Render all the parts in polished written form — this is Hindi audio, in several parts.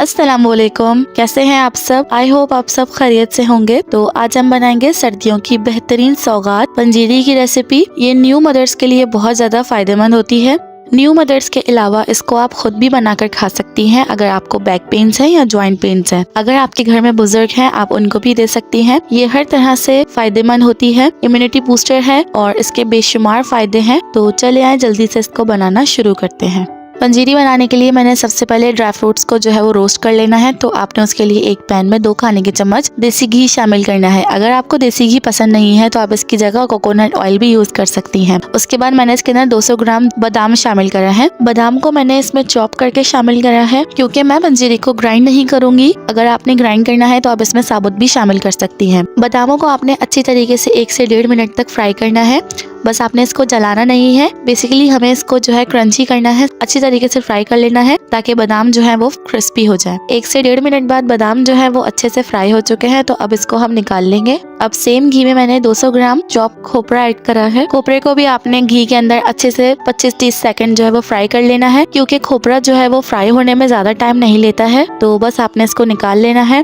अस्सलामुअलैकुम, कैसे हैं आप सब। आई होप आप सब खैरियत से होंगे। तो आज हम बनाएंगे सर्दियों की बेहतरीन सौगात पंजीरी की रेसिपी। ये न्यू मदर्स के लिए बहुत ज्यादा फायदेमंद होती है। न्यू मदर्स के अलावा इसको आप खुद भी बनाकर खा सकती हैं अगर आपको बैक पेन्स है या जॉइंट पेन्स है। अगर आपके घर में बुजुर्ग हैं आप उनको भी दे सकती हैं। ये हर तरह से फायदेमंद होती है, इम्यूनिटी बूस्टर है और इसके बेशुमार फायदे हैं। तो चले आए जल्दी से इसको बनाना शुरू करते हैं। पंजीरी बनाने के लिए मैंने सबसे पहले ड्राई फ्रूट्स को जो है वो रोस्ट कर लेना है। तो आपने उसके लिए एक पैन में 2 खाने के चम्मच देसी घी शामिल करना है। अगर आपको देसी घी पसंद नहीं है तो आप इसकी जगह कोकोनट ऑयल भी यूज कर सकती हैं। उसके बाद मैंने इसके अंदर 200 ग्राम बादाम शामिल करा है। बादाम को मैंने इसमें चॉप करके शामिल करा है क्योंकि मैं पंजीरी को ग्राइंड नहीं करूंगी। अगर आपने ग्राइंड करना है तो आप इसमें साबुत भी शामिल कर सकती हैं। बादामों को आपने अच्छी तरीके से 1 से 1.5 मिनट तक फ्राई करना है। बस आपने इसको जलाना नहीं है। बेसिकली हमें इसको जो है क्रंची करना है, अच्छी तरीके से फ्राई कर लेना है ताकि बादाम जो है वो क्रिस्पी हो जाए। 1 से 1.5 मिनट बाद बादाम जो है वो अच्छे से फ्राई हो चुके हैं। तो अब इसको हम निकाल लेंगे। अब सेम घी में मैंने 200 ग्राम चॉप खोपरा ऐड करा है। खोपरे को भी आपने घी के अंदर अच्छे से 25-30 सेकंड जो है वो फ्राई कर लेना है क्योंकि खोपरा जो है वो फ्राई होने में ज्यादा टाइम नहीं लेता है। तो बस आपने इसको निकाल लेना है।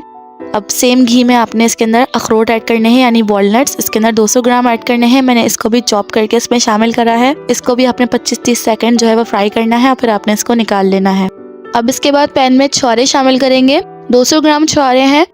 अब सेम घी में आपने इसके अंदर अखरोट ऐड करने हैं यानी वॉलनट्स। इसके अंदर 200 ग्राम ऐड करने हैं। मैंने इसको भी चॉप करके इसमें शामिल करा है। इसको भी आपने 25-30 सेकंड जो है वो फ्राई करना है और फिर आपने इसको निकाल लेना है। अब इसके बाद पैन में छुहारे शामिल करेंगे। 200 ग्राम छुहारे हैं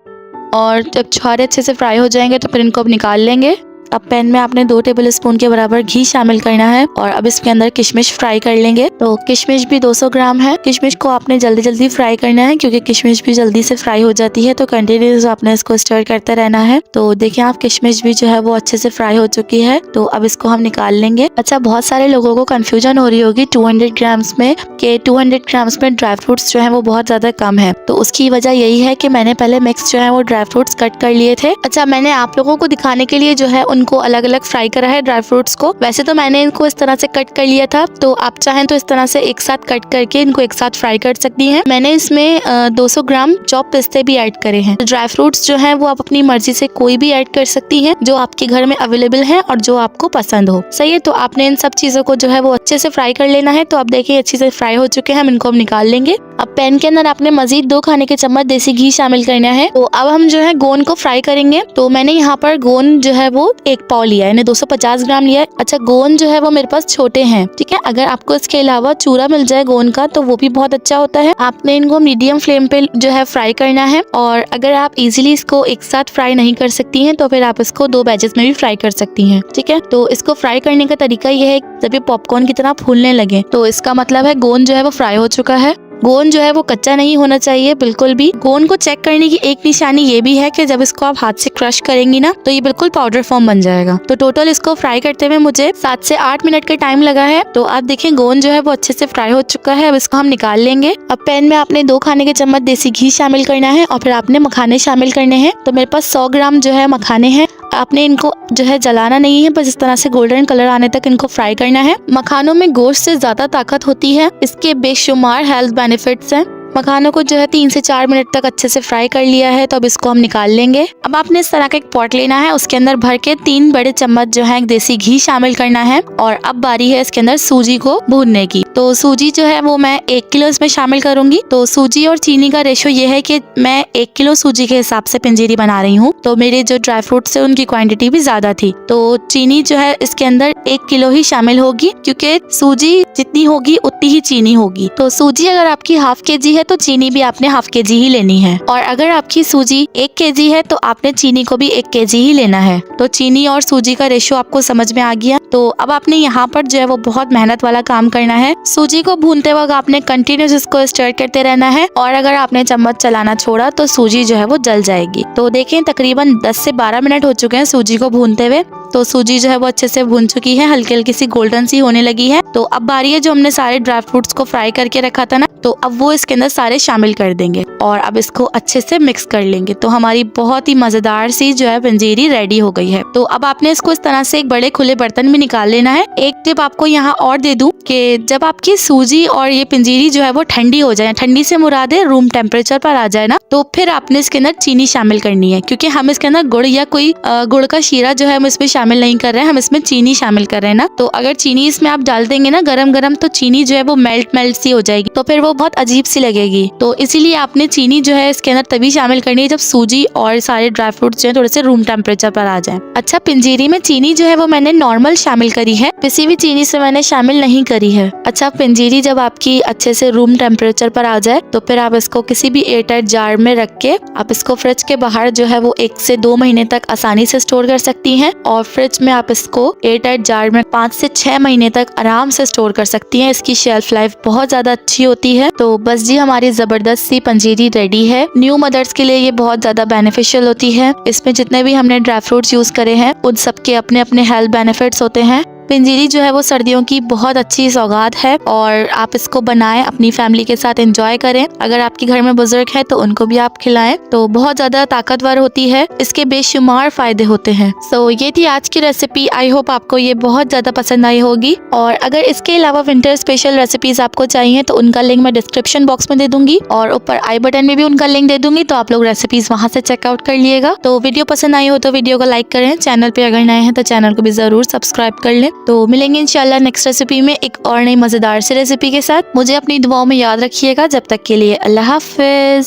और जब छुहारे अच्छे से फ्राई हो जाएंगे तो फिर इनको अब निकाल लेंगे। अब पैन में आपने 2 टेबल स्पून के बराबर घी शामिल करना है और अब इसके अंदर किशमिश फ्राई कर लेंगे। तो किशमिश भी 200 ग्राम है। किशमिश को आपने जल्दी जल्दी फ्राई करना है क्योंकि किशमिश भी जल्दी से फ्राई हो जाती है। तो कंटिन्यूस आपने इसको स्टर करते रहना है। तो देखिए आप किशमिश भी जो है वो अच्छे से फ्राई हो चुकी है। तो अब इसको हम निकाल लेंगे। अच्छा, बहुत सारे लोगों को कंफ्यूजन हो रही होगी 200 ग्राम्स में कि 200 ग्राम्स में ड्राई फ्रूट्स जो है वो बहुत ज्यादा कम है। तो उसकी वजह यही है कि मैंने पहले मिक्स जो है वो ड्राई फ्रूट्स कट कर लिए थे। अच्छा, मैंने आप लोगों को दिखाने के लिए जो है उनको अलग अलग फ्राई करा है ड्राई फ्रूट्स को। वैसे तो मैंने इनको इस तरह से कट कर लिया था। तो आप चाहें तो इस तरह से एक साथ कट करके इनको एक साथ फ्राई कर सकती हैं। मैंने इसमें 200 ग्राम चॉप पिस्ते भी ऐड करे हैं। ड्राई फ्रूट्स जो हैं वो आप अपनी मर्जी से कोई भी ऐड कर सकती हैं जो आपके घर में अवेलेबल है और जो आपको पसंद हो। सही है। तो आपने इन सब चीजों को जो है वो अच्छे से फ्राई कर लेना है। तो आप देखिए अच्छे से फ्राई हो चुके हैं। हम इनको निकाल लेंगे। अब पैन के अंदर आपने मजीद 2 खाने के चम्मच देसी घी शामिल करना है। तो अब हम जो है गोंद को फ्राई करेंगे। तो मैंने यहाँ पर गोंद जो है वो 1 पाव लिया है, 250 ग्राम लिया है। अच्छा, गोंद जो है वो मेरे पास छोटे हैं, ठीक है। अगर आपको इसके अलावा चूरा मिल जाए गोंद का तो वो भी बहुत अच्छा होता है। आपने इनको मीडियम फ्लेम पे जो है फ्राई करना है। और अगर आप इजीली इसको एक साथ फ्राई नहीं कर सकती हैं तो फिर आप इसको 2 बैचेस में भी फ्राई कर सकती हैं, ठीक है। तो इसको फ्राई करने का तरीका ये है, जब ये पॉपकॉर्न की तरह फूलने लगे तो इसका मतलब है गोंद जो है वो फ्राई हो चुका है। गोंद जो है वो कच्चा नहीं होना चाहिए बिल्कुल भी। गोंद को चेक करने की एक निशानी ये भी है कि जब इसको आप हाथ से क्रश करेंगी ना तो ये बिल्कुल पाउडर फॉर्म बन जाएगा। तो टोटल इसको फ्राई करते हुए मुझे 7 से 8 मिनट का टाइम लगा है। तो आप देखें गोंद जो है वो अच्छे से फ्राई हो चुका है। अब इसको हम निकाल लेंगे। अब पैन में आपने 2 खाने के चम्मच देसी घी शामिल करना है और फिर आपने मखाने शामिल करने हैं। तो मेरे पास 100 ग्राम जो है मखाने हैं। आपने इनको जो है जलाना नहीं है, बस इस तरह से गोल्डन कलर आने तक इनको फ्राई करना है। मखानों में गोश्त से ज्यादा ताकत होती है। इसके बेशुमार हेल्थ बेनिफिट्स हैं। मखानों को जो है 3 से 4 मिनट तक अच्छे से फ्राई कर लिया है। तो अब इसको हम निकाल लेंगे। अब आपने इस तरह का एक पॉट लेना है, उसके अंदर भर के 3 बड़े चम्मच जो है देसी घी शामिल करना है और अब बारी है इसके अंदर सूजी को भूनने की। तो सूजी जो है वो मैं 1 किलो इसमें शामिल करूंगी। तो सूजी और चीनी का रेशो ये है कि मैं 1 किलो सूजी के हिसाब से पंजीरी बना रही हूँ। तो मेरे जो ड्राई फ्रूट्स है उनकी क्वांटिटी भी ज्यादा थी। तो चीनी जो है इसके अंदर 1 किलो ही शामिल होगी क्योंकि सूजी जितनी होगी उतनी ही चीनी होगी। तो सूजी अगर आपकी ½ kg है तो चीनी भी आपने ½ kg ही लेनी है। और अगर आपकी सूजी 1 kg है तो आपने चीनी को भी 1 kg ही लेना है। तो चीनी और सूजी का रेशो आपको समझ में आ गया। तो अब आपने यहाँ पर जो है वो बहुत मेहनत वाला काम करना है। सूजी को भूनते वक्त आपने कंटिन्यूस इसको स्टर करते रहना है और अगर आपने चम्मच चलाना छोड़ा तो सूजी जो है वो जल जाएगी। तो देखें तकरीबन 10 से 12 मिनट हो चुके हैं सूजी को भूनते हुए। तो सूजी जो है वो अच्छे से भून चुकी है, हल्की हल्की सी गोल्डन सी होने लगी है। तो अब बारी है जो हमने सारे ड्राई फ्रूट्स को फ्राई करके रखा था ना, तो अब वो इसके अंदर सारे शामिल कर देंगे और अब इसको अच्छे से मिक्स कर लेंगे। तो हमारी बहुत ही मजेदार सी जो है पंजीरी रेडी हो गई है। तो अब आपने इसको इस तरह से एक बड़े खुले बर्तन में निकाल लेना है। एक टिप आपको यहाँ और दे दूं कि जब आपकी सूजी और ये पंजीरी जो है वो ठंडी हो जाए, ठंडी से मुराद है रूम टेम्परेचर पर आ जाए ना, तो फिर आपने इसके अंदर चीनी शामिल करनी है क्योंकि हम इसके अंदर गुड़ या कोई गुड़ का शीरा जो है हम इसमें शामिल नहीं कर रहे हैं, हम इसमें चीनी शामिल कर रहे हैं ना। तो अगर चीनी इसमें आप डाल देंगे ना गरम गरम तो चीनी जो है वो मेल्ट सी हो जाएगी, तो फिर वो बहुत अजीब सी लगेगी। तो इसीलिए आपने चीनी जो है इसके अंदर तभी शामिल करनी है जब सूजी और सारे ड्राई फ्रूट्स जो है थोड़े से रूम टेम्परेचर पर आ जाएं। अच्छा, पिंजीरी में चीनी जो है वो मैंने नॉर्मल शामिल करी है, पिसी हुई चीनी से मैंने शामिल नहीं करी है। अच्छा, पिंजीरी जब आपकी अच्छे से रूम टेम्परेचर पर आ जाए तो फिर आप इसको किसी भी एयरटाइट जार में रख के आप इसको फ्रिज के बाहर जो है वो 1 से 2 महीने तक आसानी से स्टोर कर सकती हैं, और फ्रिज में आप इसको एयरटाइट जार में 5 से 6 महीने तक आराम से स्टोर कर सकती हैं। इसकी शेल्फ लाइफ बहुत ज्यादा अच्छी होती है। तो बस जी, हमारी जबरदस्त सी पंजीरी रेडी है। न्यू मदर्स के लिए ये बहुत ज्यादा बेनिफिशियल होती है। इसमें जितने भी हमने ड्राई फ्रूट्स यूज करे हैं उन सबके अपने अपने हेल्थ बेनिफिट्स होते हैं। पंजीरी जो है वो सर्दियों की बहुत अच्छी सौगात है और आप इसको बनाएं, अपनी फैमिली के साथ एंजॉय करें। अगर आपके घर में बुजुर्ग है तो उनको भी आप खिलाएं, तो बहुत ज्यादा ताकतवर होती है, इसके बेशुमार फायदे होते हैं। सो ये थी आज की रेसिपी। आई होप आपको ये बहुत ज्यादा पसंद आई होगी, और अगर इसके अलावा विंटर स्पेशल रेसिपीज आपको चाहिए तो उनका लिंक मैं डिस्क्रिप्शन बॉक्स में दे दूंगी और ऊपर आई बटन में भी उनका लिंक दे दूंगी, तो आप लोग रेसिपीज वहां से चेकआउट कर लिएगा। तो वीडियो पसंद आई हो तो वीडियो को लाइक करें, चैनल पे अगर नए हैं तो चैनल को भी जरूर सब्सक्राइब कर लें। तो मिलेंगे इंशाल्लाह नेक्स्ट रेसिपी में एक और नई मजेदार सी रेसिपी के साथ। मुझे अपनी दुआओं में याद रखिएगा। जब तक के लिए अल्लाह हाफिज।